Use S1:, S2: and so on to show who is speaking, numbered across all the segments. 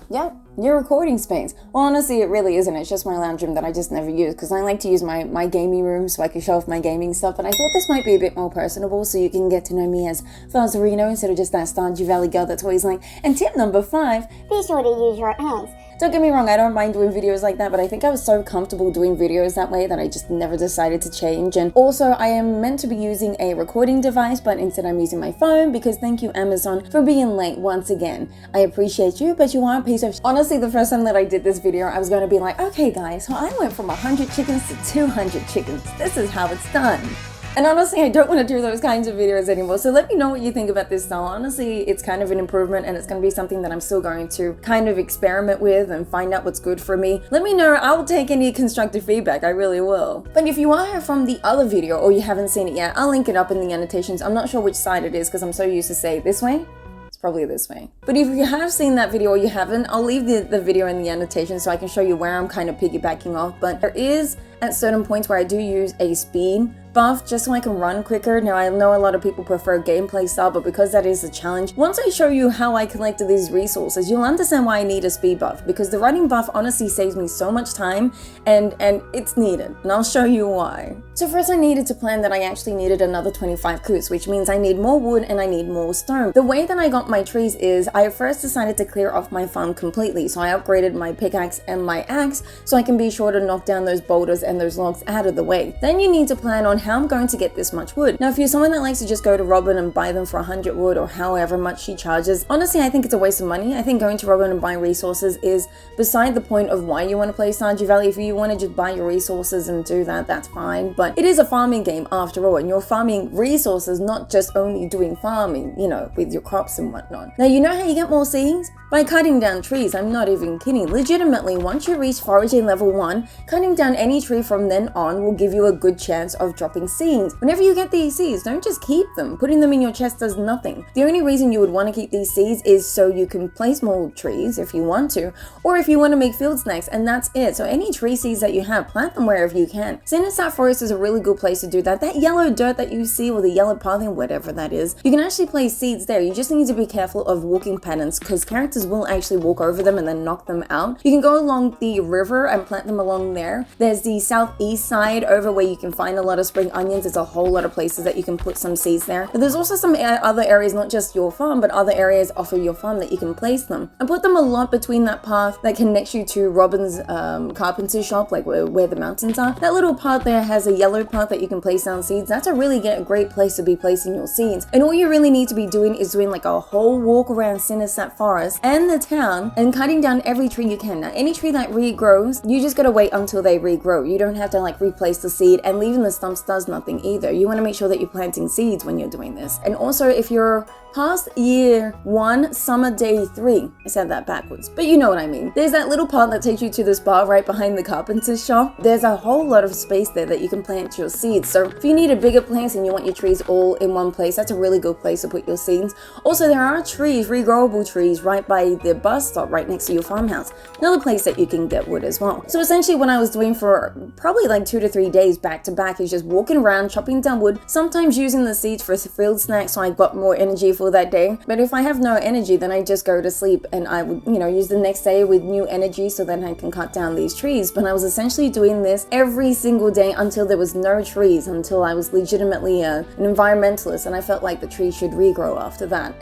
S1: Yeah, new recording space. Well, honestly, it really isn't. It's just my lounge room that I just never use because I like to use my gaming room so I can show off my gaming stuff. And I thought this might be a bit more personable so you can get to know me as Fuzzireno instead of just that Stardew Valley girl that's always like, and tip number 5,
S2: be sure to use your eggs.
S1: Don't get me wrong, I don't mind doing videos like that, but I think I was so comfortable doing videos that way that I just never decided to change. And also, I am meant to be using a recording device, but instead I'm using my phone because thank you, Amazon, for being late once again. I appreciate you, but you are a piece of Honestly, the first time that I did this video, I was going to be like, okay guys, so I went from 100 chickens to 200 chickens. This is how it's done. And honestly, I don't want to do those kinds of videos anymore. So let me know what you think about this style. Honestly, it's kind of an improvement and it's going to be something that I'm still going to kind of experiment with and find out what's good for me. Let me know. I will take any constructive feedback. I really will. But if you are here from the other video or you haven't seen it yet, I'll link it up in the annotations. I'm not sure which side it is because I'm so used to say it this way. It's probably this way. But if you have seen that video or you haven't, I'll leave the video in the annotation so I can show you where I'm kind of piggybacking off. But there is at certain points where I do use a speed buff just so I can run quicker. Now I know a lot of people prefer gameplay style, but because that is a challenge, once I show you how I collected these resources, you'll understand why I need a speed buff, because the running buff honestly saves me so much time and it's needed, and I'll show you why. So first I needed to plan that I actually needed another 25 coots, which means I need more wood and I need more stone. The way that I got my trees is I first decided to clear off my farm completely, so I upgraded my pickaxe and my axe so I can be sure to knock down those boulders and those logs out of the way. Then you need to plan on how I'm going to get this much wood. Now if you're someone that likes to just go to Robin and buy them for 100 wood or however much she charges, honestly I think it's a waste of money. I think going to Robin and buying resources is beside the point of why you want to play Stardew Valley. If you want to just buy your resources and do that, that's fine, but it is a farming game after all, and you're farming resources, not just only doing farming, you know, with your crops and whatnot. Now you know how you get more seeds? By cutting down trees. I'm not even kidding. Legitimately, once you reach foraging level 1, cutting down any tree from then on will give you a good chance of dropping seeds. Whenever you get these seeds, don't just keep them. Putting them in your chest does nothing. The only reason you would want to keep these seeds is so you can place more trees if you want to, or if you want to make field snacks, and that's it. So any tree seeds that you have, plant them wherever you can. Cenotaph Forest is a really good place to do that. That yellow dirt that you see, or the yellow pathing, whatever that is, you can actually place seeds there. You just need to be careful of walking patterns because characters will actually walk over them and then knock them out. You can go along the river and plant them along there. There's the southeast side over where you can find a lot of spring onions. There's a whole lot of places that you can put some seeds there. But there's also some other areas, not just your farm, but other areas off of your farm that you can place them. And put them a lot between that path that connects you to Robin's carpenter shop, like where the mountains are. That little part there has a yellow part that you can place down seeds. That's a really great place to be placing your seeds. And all you really need to be doing is doing like a whole walk around Cenotaph Forest and the town and cutting down every tree you can. Now any tree that regrows, you just gotta wait until they regrow. You don't have to like replace the seed, and leaving the stumps does nothing either. You want to make sure that you're planting seeds when you're doing this. And also if you're past year 1, summer day 3, I said that backwards, but you know what I mean. There's that little part that takes you to this bar right behind the carpenter's shop. There's a whole lot of space there that you can plant your seeds. So if you need a bigger place and you want your trees all in one place, that's a really good place to put your seeds. Also, there are trees, regrowable trees, right by the bus stop right next to your farmhouse. Another place that you can get wood as well. So essentially what I was doing for probably like 2 to 3 days back to back is just walking around, chopping down wood, sometimes using the seeds for field snacks so I got more energy for that day. But if I have no energy, then I just go to sleep and I would, you know, use the next day with new energy so then I can cut down these trees. But I was essentially doing this every single day until there was no trees, until I was legitimately an environmentalist and I felt like the trees should regrow after that.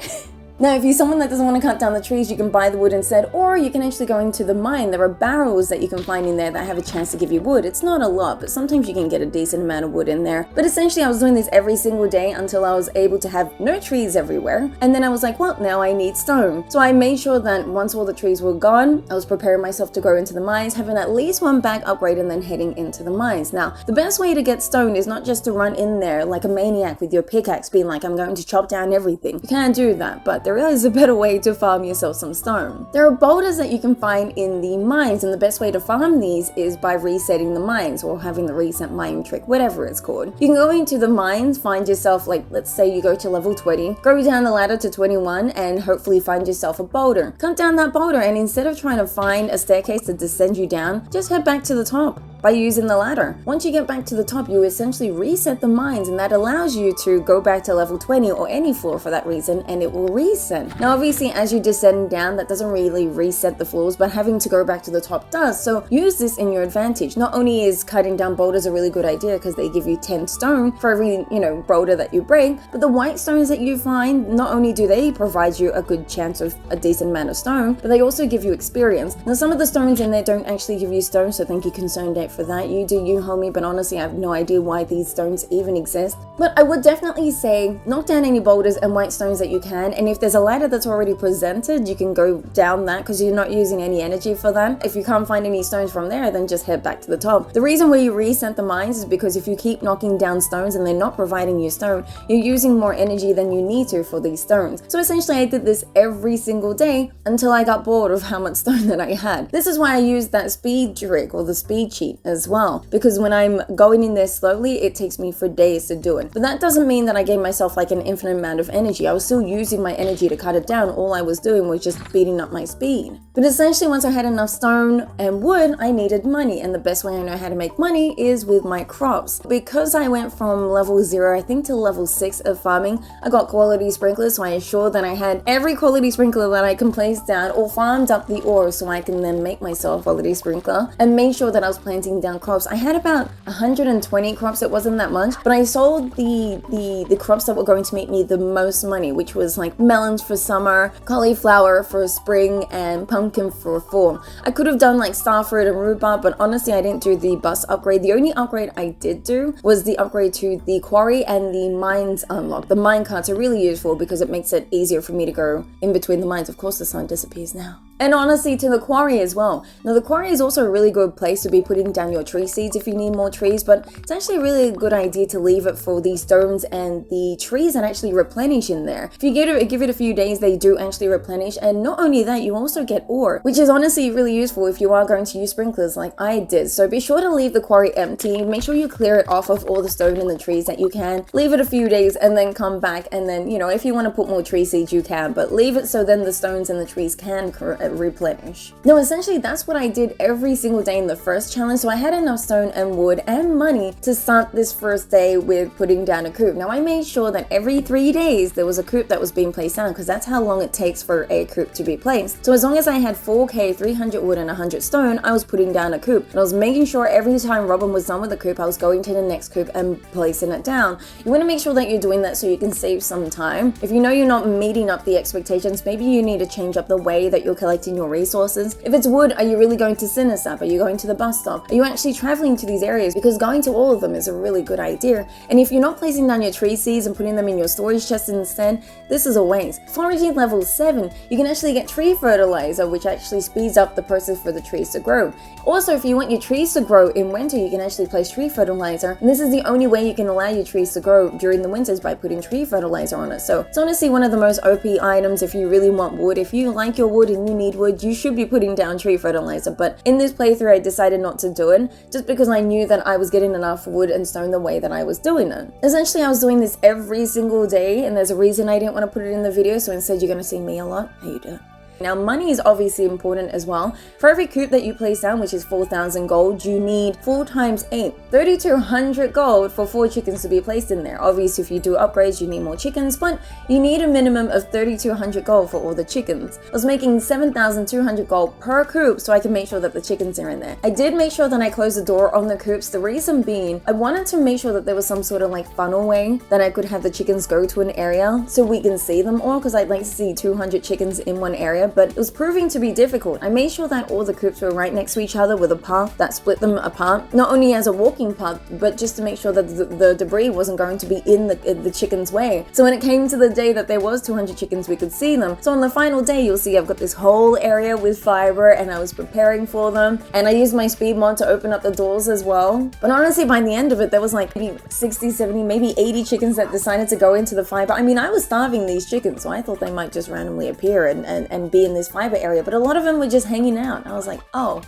S1: Now, if you're someone that doesn't want to cut down the trees, you can buy the wood instead, or you can actually go into the mine. There are barrels that you can find in there that have a chance to give you wood. It's not a lot, but sometimes you can get a decent amount of wood in there. But essentially, I was doing this every single day until I was able to have no trees everywhere. And then I was like, well, now I need stone. So I made sure that once all the trees were gone, I was preparing myself to go into the mines, having at least one back upgrade and then heading into the mines. Now, the best way to get stone is not just to run in there like a maniac with your pickaxe being like, I'm going to chop down everything. You can't do that, but there is a better way to farm yourself some stone. There are boulders that you can find in the mines, and the best way to farm these is by resetting the mines or having the reset mine trick, whatever it's called. You can go into the mines, find yourself, like, let's say you go to level 20, go down the ladder to 21 and hopefully find yourself a boulder. Cut down that boulder, and instead of trying to find a staircase to descend you down, just head back to the top. by using the ladder. Once you get back to the top, you essentially reset the mines, and that allows you to go back to level 20 or any floor for that reason, and it will reset. Now obviously as you descend down, that doesn't really reset the floors, but having to go back to the top does, so use this in your advantage. Not only is cutting down boulders a really good idea because they give you 10 stone for every, boulder that you break, but the white stones that you find, not only do they provide you a good chance of a decent amount of stone, but they also give you experience. Now some of the stones in there don't actually give you stone, so thank you ConcernedApe for that. You do you, homie, but honestly I have no idea why these stones even exist. But I would definitely say knock down any boulders and white stones that you can, and if there's a ladder that's already presented, you can go down that because you're not using any energy for that. If you can't find any stones from there, then just head back to the top. The reason why you reset the mines is because if you keep knocking down stones and they're not providing you stone, you're using more energy than you need to for these stones. So essentially I did this every single day until I got bored of how much stone that I had. This is why I used that speed trick or the speed cheat as well, because when I'm going in there slowly, it takes me for days to do it. But that doesn't mean that I gave myself like an infinite amount of energy. I was still using my energy to cut it down. All I was doing was just speeding up my speed. But essentially once I had enough stone and wood, I needed money, and the best way I know how to make money is with my crops. Because I went from level 0 I think to level 6 of farming, I got quality sprinklers, so I ensured that I had every quality sprinkler that I can place down or farmed up the ore so I can then make myself a quality sprinkler, and made sure that I was planting down crops. I had about 120 crops. It wasn't that much, but I sold the crops that were going to make me the most money, which was like melons for summer, cauliflower for spring, and pumpkin for fall. I could have done like starfruit and rhubarb, but honestly I didn't do the bus upgrade. The only upgrade I did do was the upgrade to the quarry and the mines unlock. The mine carts are really useful because it makes it easier for me to go in between the mines. Of course the sun disappears now. And honestly, to the quarry as well. Now the quarry is also a really good place to be putting down your tree seeds if you need more trees, but it's actually a really good idea to leave it for the stones and the trees that actually replenish in there. If you give it a few days, they do actually replenish, and not only that, you also get ore, which is honestly really useful if you are going to use sprinklers like I did. So be sure to leave the quarry empty. Make sure you clear it off of all the stone and the trees that you can. Leave it a few days and then come back, and then, if you want to put more tree seeds, you can, but leave it so then the stones and the trees can replenish. Now essentially that's what I did every single day in the first challenge, so I had enough stone and wood and money to start this first day with putting down a coop. Now I made sure that every 3 days there was a coop that was being placed down, because that's how long it takes for a coop to be placed. So as long as I had 4k, 300 wood and 100 stone, I was putting down a coop, and I was making sure every time Robin was done with the coop, I was going to the next coop and placing it down. You want to make sure that you're doing that so you can save some time. If you know you're not meeting up the expectations, maybe you need to change up the way that you're collecting your resources. If it's wood, are you really going to 𝓗𝓸𝓶𝓮𝓵𝓮? Are you going to the bus stop? Are you actually traveling to these areas? Because going to all of them is a really good idea. And if you're not placing down your tree seeds and putting them in your storage chest instead, this is a waste. Foraging level 7, you can actually get tree fertilizer, which actually speeds up the process for the trees to grow. Also, if you want your trees to grow in winter, you can actually place tree fertilizer, and this is the only way you can allow your trees to grow during the winters, by putting tree fertilizer on it. So it's honestly one of the most OP items if you really want wood. If you like your wood and you need wood, you should be putting down tree fertilizer. But in this playthrough I decided not to do it, just because I knew that I was getting enough wood and stone the way that I was doing it. Essentially I was doing this every single day, and there's a reason I didn't want to put it in the video, so instead you're going to see me a lot. How you doing? Now money is obviously important as well. For every coop that you place down, which is 4,000 gold, you need 4 times 8, 3,200 gold for 4 chickens to be placed in there. Obviously if you do upgrades you need more chickens, but you need a minimum of 3,200 gold for all the chickens. I was making 7,200 gold per coop so I can make sure that the chickens are in there. I did make sure that I closed the door on the coops. The reason being, I wanted to make sure that there was some sort of like funnel way that I could have the chickens go to an area so we can see them all, because I'd like to see 200 chickens in one area, but it was proving to be difficult. I made sure that all the coops were right next to each other with a path that split them apart, not only as a walking path, but just to make sure that the debris wasn't going to be in the chickens' way. So when it came to the day that there was 200 chickens, we could see them. So on the final day, you'll see I've got this whole area with fiber, and I was preparing for them, and I used my speed mod to open up the doors as well. But honestly, by the end of it, there was like maybe 60, 70, maybe 80 chickens that decided to go into the fiber. I mean, I was starving these chickens, so I thought they might just randomly appear and be in this fiber area, but a lot of them were just hanging out. I was like, oh,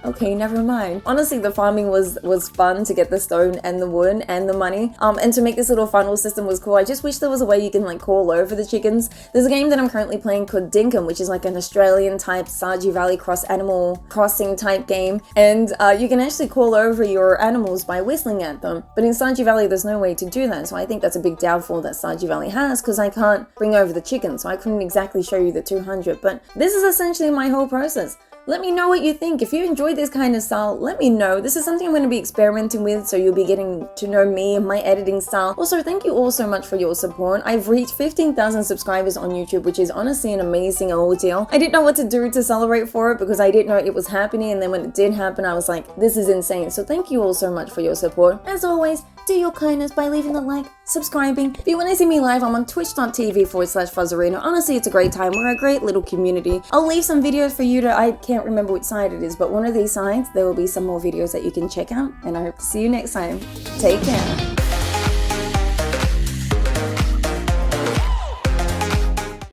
S1: Okay, never mind. Honestly, the farming was fun to get the stone and the wood and the money. And to make this little funnel system was cool. I just wish there was a way you can like call over the chickens. There's a game that I'm currently playing called 𝓗𝓸𝓬𝓶𝓮𝓵𝓮, which is like an Australian type Stardew Valley cross Animal Crossing type game. And you can actually call over your animals by whistling at them. But in Stardew Valley, there's no way to do that. So I think that's a big downfall that Stardew Valley has, because I can't bring over the chickens. So I couldn't exactly show you the 200. But this is essentially my whole process. Let me know what you think. If you enjoy this kind of style, let me know. This is something I'm going to be experimenting with, so you'll be getting to know me and my editing style. Also, thank you all so much for your support. I've reached 15,000 subscribers on YouTube, which is honestly an amazing ordeal. I didn't know what to do to celebrate for it because I didn't know it was happening, and then when it did happen, I was like, this is insane. So thank you all so much for your support. As always, do your kindness by leaving a like, subscribing. If you want to see me live, I'm on twitch.tv/Fuzzireno. Honestly, it's a great time. We're a great little community. I'll leave some videos for you to, I can't remember which side it is, but one of these sides, there will be some more videos that you can check out, and I hope to see you next time. Take care.